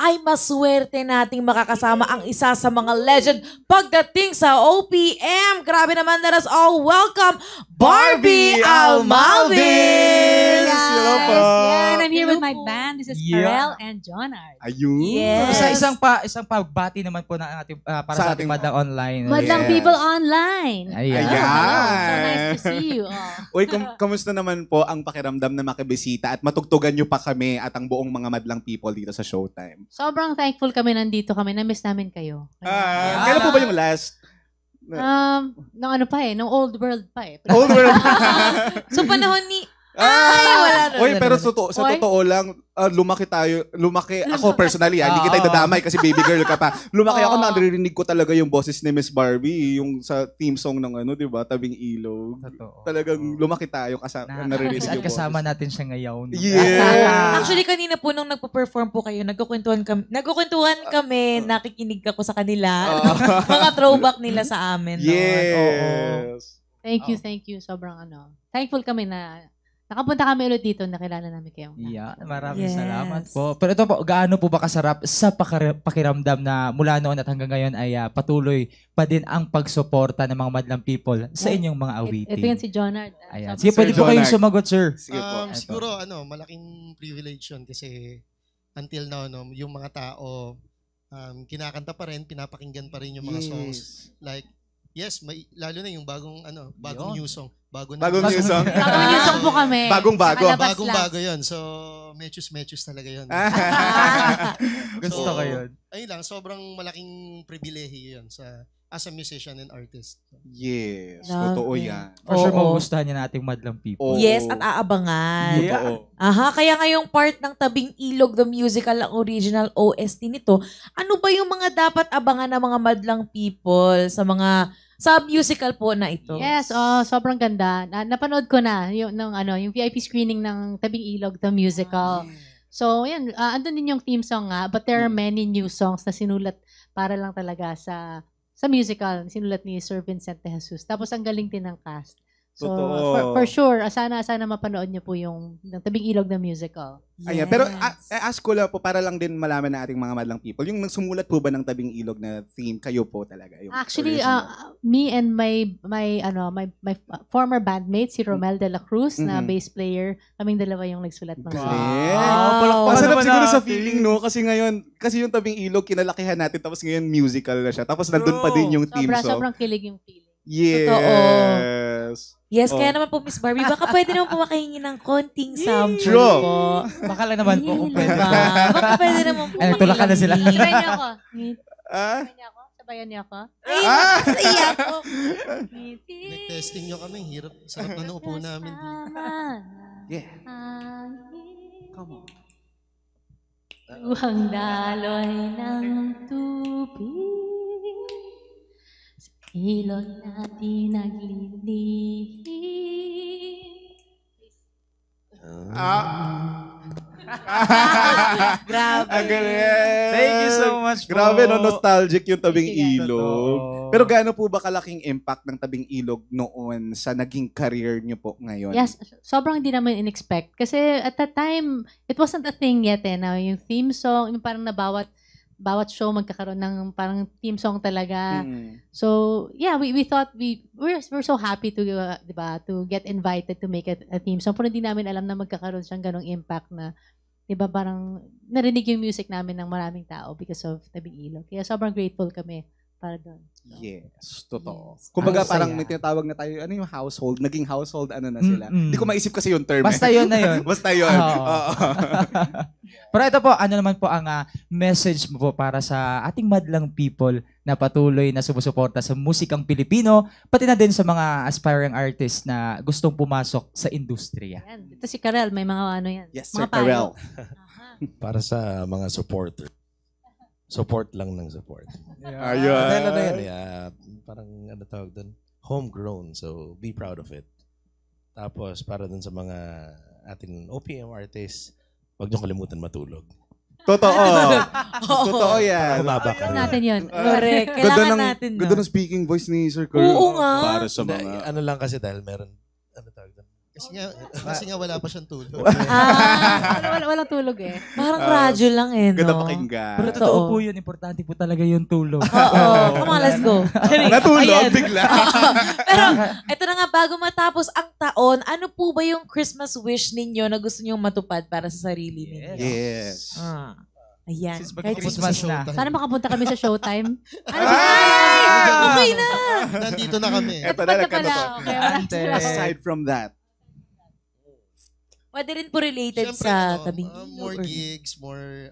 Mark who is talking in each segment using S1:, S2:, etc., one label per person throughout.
S1: ay maswerte nating makakasama ang isa sa mga legend pagdating sa OPM. Grabe naman, let us all welcome Barbie Almalvis!
S2: Hello po.
S3: Yan, I'm here with my band. This is Karel and Jonard.
S2: Ayun.
S1: Yes.
S4: Isang pagbati naman po na ating, para sa ating Madlang Online.
S3: Madlang people online.
S4: Ayan.
S3: Hello. So nice to see you. Oh.
S2: Uy, kamusta naman po ang pakiramdam na makibisita at matugtugan nyo pa kami at ang buong mga Madlang people dito sa Showtime?
S3: Sobrang thankful kami nandito kami. Na-miss namin kayo.
S2: Kailan po ba yung last?
S3: Nung ano pa nung old world pa
S2: Old world.
S1: So panahon ni...
S2: wala
S1: na.
S2: Uy, pero sa totoo lang, lumaki ako personally, hindi kita idadamay kasi baby girl ka pa. Lumaki ako, naririnig ko talaga yung boses ni Miss Barbie, yung sa theme song ng di ba, Tabing Ilog.
S4: Totoo.
S2: Talagang lumaki tayo naririnig yung boses.
S4: Kasama natin siya ngayon.
S2: Yeah.
S1: Actually, kanina po nung nagpo-perform po kayo, nagkukwentuhan kami, nakikinig ako sa kanila. Mga throwback nila sa amin.
S2: Yes.
S3: Thank you. Sobrang thankful kami na nakapunta kami ulit dito, nakilala namin kayo.
S4: Yeah, maraming salamat po. Pero ito po, gaano po ba kasarap sa pakiramdam na mula noon at hanggang ngayon ay patuloy pa din ang pagsuporta ng mga Madlang people sa inyong mga awitin?
S3: Ito yan si Jonard.
S4: Ayan. Sige, pwede po kayong sumagot, sir.
S2: Sige po.
S5: Siguro, malaking privilege yun kasi until now, yung mga tao, kinakanta pa rin, pinapakinggan pa rin yung mga songs. Like, yes, lalo na yung bagong new song. Bagong
S2: new song.
S3: Bagong new song po kami.
S2: Bagong-bago.
S5: Bagong-bago yun. So, mechus talaga yun.
S4: Gusto ko yun.
S5: Ayun lang, sobrang malaking pribilehiyo yun as a musician and artist.
S2: Yes, totoo yan.
S4: For sure, magugustuhan niya nating Madlang people.
S1: Yes, at aabangan.
S2: Totoo.
S1: Kaya ngayong part ng Tabing Ilog, the musical, ang original OST nito, ano ba yung mga dapat abangan ng mga Madlang people sa musical po na ito?
S3: Yes, sobrang ganda. Napanood ko na yung VIP screening ng Tabing Ilog, the musical. So, yan, andun din yung theme song nga, but there are many new songs na sinulat para lang talaga sa musical, sinulat ni Sir Vincent de Jesus. Tapos ang galing din ng cast. So, for sure, sana mapanood niyo po yung Tabing Ilog na musical.
S1: Yes.
S2: Ayan, pero ask ko lang po para lang din malaman na ating mga Madlang people. Yung nagsumulat po ba ng Tabing Ilog na theme, kayo po talaga? Yung
S3: actually, me and my former bandmate, si Romel de la Cruz, na bass player, kaming dalawa yung nagsulat ng
S2: Masarap siguro sa feeling, no? Kasi yung Tabing Ilog, kinalakihan natin, tapos ngayon musical na siya. Tapos nandun pa din yung theme song.
S3: Sobrang kilig yung feeling.
S2: Yes.
S1: Yes, kaya naman po, Miss Barbie, baka pwede naman po makahingi ng konting sample
S2: True.
S1: po.
S4: Baka lang naman po kung pwede.
S1: Baka pwede naman po.
S4: Nagtulakan na sila.
S3: Sabayan niyo ako. Sabayan niyo ako.
S1: Iyak ko.
S5: Nag-testing nyo kami. Hirap. Sarap na naupo namin.
S2: Yeah. Come on.
S3: Luhang daloy ng tubig, ilog natin naglilihim.
S1: Grabe.
S2: Ang galing.
S4: Thank you so much po.
S2: Grabe, no? Nostalgic yung Tabing
S3: Totoo.
S2: Ilog. Pero gaano po ba kalaking impact ng Tabing Ilog noon sa naging career niyo po ngayon?
S3: Yes, sobrang hindi naman in-expect. Kasi at that time, it wasn't a thing yet na yung theme song, yung parang na bawat show magkakaroon ng parang theme song talaga. So, yeah, we thought we're so happy to, diba, to get invited to make a theme song. Pero hindi namin alam na magkakaroon siyang ganong impact na, diba, parang narinig yung music namin ng maraming tao because of Tabing Ilog. Kaya sobrang grateful kami para doon. So,
S2: yes, totoo.
S1: Yes.
S2: Kumbaga
S4: Ang
S2: parang
S4: saya.
S2: may tinatawag na tayo, yung household, naging household na sila. Hindi ko maisip kasi yung term.
S4: Basta yun na yun.
S2: Basta yun. Oo.
S4: Pero ito po, ano naman po ang message mo po para sa ating Madlang people na patuloy na sumusuporta sa musikang Pilipino, pati na din sa mga aspiring artists na gustong pumasok sa industriya.
S3: yan. Ito si Karel, may mga yan.
S2: Yes,
S3: mga
S2: Sir Karel.
S6: Para sa mga supporter. Support lang ng support.
S2: Ayun.
S6: Dahil ano yan, parang ano tawag doon? Homegrown. So, be proud of it. Tapos, para dun sa mga ating OPM artists, huwag niyo kalimutan matulog.
S2: Totoo. Totoo yan.
S6: Humaba ka rin.
S3: natin yun.
S1: Correct. Kailangan natin na.
S2: Ganda ng speaking voice ni Sir Karel.
S1: Oo nga.
S2: Para sa mga...
S6: Ano lang kasi dahil meron, ano tawag doon?
S5: Kasi nga wala pa siyang tulog.
S3: Walang tulog eh.
S1: Parang radyo lang eh, no?
S2: Ganda pakinggan.
S4: Pero totoo po yun, importante po talaga yung tulog.
S1: Oo. Come on, let's go.
S2: Natulog
S1: Ayan.
S2: bigla.
S1: Pero, ito na nga, bago matapos ang taon, ano po ba yung Christmas wish ninyo na gusto nyong matupad para sa sarili ninyo?
S2: Yes.
S1: Ayan.
S4: Since
S1: Kahit
S4: mag-Christmas
S5: Sa
S4: na.
S5: showtime.
S3: Sana makapunta kami sa Showtime.
S1: okay na.
S5: Nandito na kami.
S2: Eto
S3: Natupad
S2: na,
S3: na pala.
S2: nagkano to.
S3: Okay, wala
S4: Ante.
S3: sila.
S2: Aside from that.
S1: Pwede rin po related
S5: Siyempre,
S1: sa tabing
S5: more
S1: ilog.
S5: gigs, more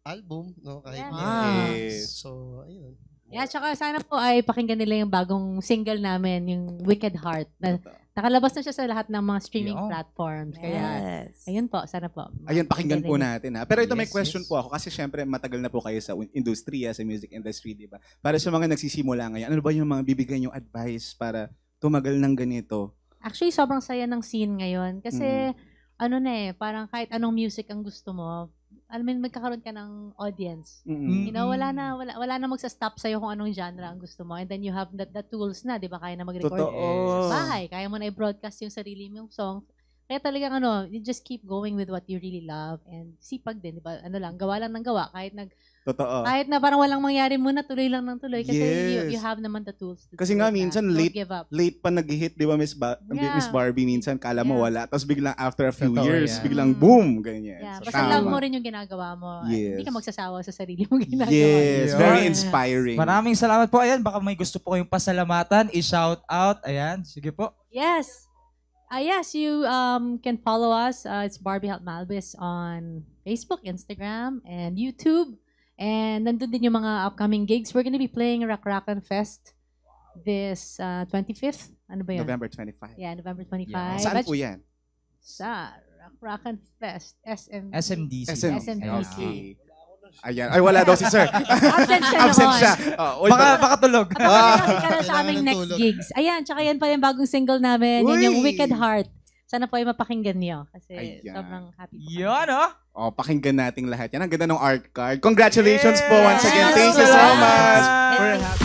S5: album, no? Kahit
S3: Yeah.
S2: Yes.
S5: So, ayun.
S3: Yeah, tsaka sana po ay pakinggan nila yung bagong single namin, yung Wicked Heart. Na, nakalabas na siya sa lahat ng mga streaming
S4: Yo.
S3: platforms. Kaya,
S1: Yes.
S3: ayun po, sana po.
S2: Ayun, pakinggan po natin ha. Pero ito may
S4: Yes,
S2: question
S4: yes.
S2: po ako kasi syempre matagal na po kayo sa industriya, sa music industry, di ba? Para sa mga nagsisimula ngayon, ano ba yung mga bibigyan yung advice para tumagal ng ganito?
S3: Actually, sobrang saya ng scene ngayon. Kasi, ano na parang kahit anong music ang gusto mo, alam mo, magkakaroon ka ng audience.
S2: Mm-mm.
S3: You know, wala na magsa-stop sa'yo kung anong genre ang gusto mo. And then you have the tools na, di ba? Kaya na mag-record
S2: Totoo.
S3: sa bahay. Kaya mo na i-broadcast yung sarili mong song. Kaya talagang you just keep going with what you really love. And sipag din, di ba? Gawa lang ng gawa.
S2: Totoo.
S3: Kahit na parang walang mangyari muna, tuloy lang ng tuloy. Kasi
S2: Yes.
S3: you have naman the tools. To
S2: Kasi
S3: do
S2: nga
S3: it na.
S2: minsan
S3: Don't
S2: late
S3: give up.
S2: late pa nag-hit, di ba, Miss
S3: Yeah.
S2: Barbie? Minsan kala mo
S3: Yeah.
S2: wala. Tapos biglang after a few
S4: Totoo
S2: years,
S4: yan.
S2: biglang boom, ganyan.
S3: Yeah,
S2: So,
S3: basta
S2: tama.
S3: love mo rin yung ginagawa mo.
S2: Yes.
S3: Hindi ka magsasawa sa sarili mong ginagawa.
S2: Yes,
S4: Yun.
S2: very inspiring.
S4: Maraming salamat po. Ayan, baka may gusto po kayong pasalamatan. I-shout out. Ayan, sige po.
S3: Yes. Yes, you can follow us. It's Barbie Help Malbis on Facebook, Instagram, and YouTube. And nandun din yung mga upcoming gigs. We're gonna be playing Rakrakan Fest this 25th. Ano ba yun?
S2: November 25.
S3: Yeah, November
S4: Yeah.
S3: 25.
S2: Saan
S3: But-
S2: po yan?
S3: Sa Rakrakan Fest.
S4: SMDC.
S3: SMDC.
S2: Okay. Ayan. Ay, wala daw si Sir.
S3: Absent siya
S2: Absent
S3: noon.
S2: siya. Oh,
S4: Baka tulog.
S3: Kasi ka na sa
S5: Kailangan
S3: aming
S5: ng
S3: next
S5: tulog.
S3: gigs. Ayan, tsaka yan pa yung bagong single namin. Yan yung
S2: Uy!
S3: Wicked Heart. Sana po ay mapakinggan niyo. Kasi
S2: Ayan.
S3: sobrang happy po.
S4: Yun, oh.
S2: Oh, pakinggan nating lahat. Yan ang ganda ng art card. Congratulations po once again.
S1: Yes!
S2: Thank you so much.
S1: Salamat.
S2: We're happy.